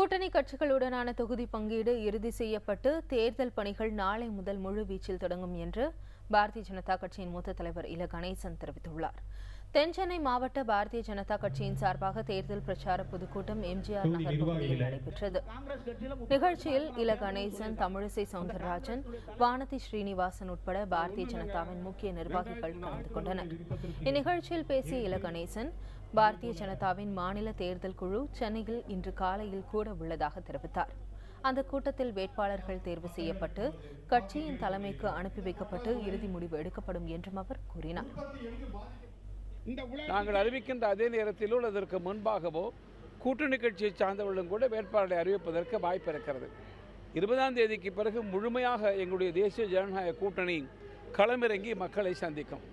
கூட்டணி கட்சிகளுடனான தொகுதி பங்கீடு இறுதி செய்யப்பட்டு தேர்தல் பணிகள் நாளை முதல் முழுவீச்சில் தொடங்கும் என்று பாரதிய ஜனதா கட்சியின் மூத்த தலைவர் இல கணேசன் தெரிவித்துள்ளார். தென்சென்னை மாவட்ட பாரதிய ஜனதா கட்சியின் சார்பாக தேர்தல் பிரச்சார பொதுக்கூட்டம் எம்ஜிஆர் நகர் பகுதியில் நடைபெற்றது. நிகழ்ச்சியில் இல கணேசன், தமிழிசை சவுந்தரராஜன், வானதி ஸ்ரீனிவாசன் உட்பட பாரதிய ஜனதாவின் முக்கிய நிர்வாகிகள் கலந்து கொண்டனர். இந்நிகழ்ச்சியில் பேசிய இல கணேசன், பாரதிய ஜனதாவின் மாநில தேர்தல் குழு சென்னையில் இன்று காலையில் கூட உள்ளதாக தெரிவித்தார். அந்த கூட்டத்தில் வேட்பாளர்கள் தேர்வு செய்யப்பட்டு கட்சியின் தலைமைக்கு அனுப்பி வைக்கப்பட்டு இறுதி முடிவு எடுக்கப்படும் என்றும் அவர் கூறினார். நாங்கள் அறிவிக்கின்ற அதே நேரத்திலோ அதற்கு முன்பாகவோ கூட்டணி கட்சியை சார்ந்தவர்களும் கூட வேட்பாளரை அறிவிப்பதற்கு வாய்ப்பு இருக்கிறது. 20ஆம் தேதிக்கு பிறகு முழுமையாக எங்களுடைய தேசிய ஜனநாயக கூட்டணி களமிறங்கி மக்களை சந்திக்கும்.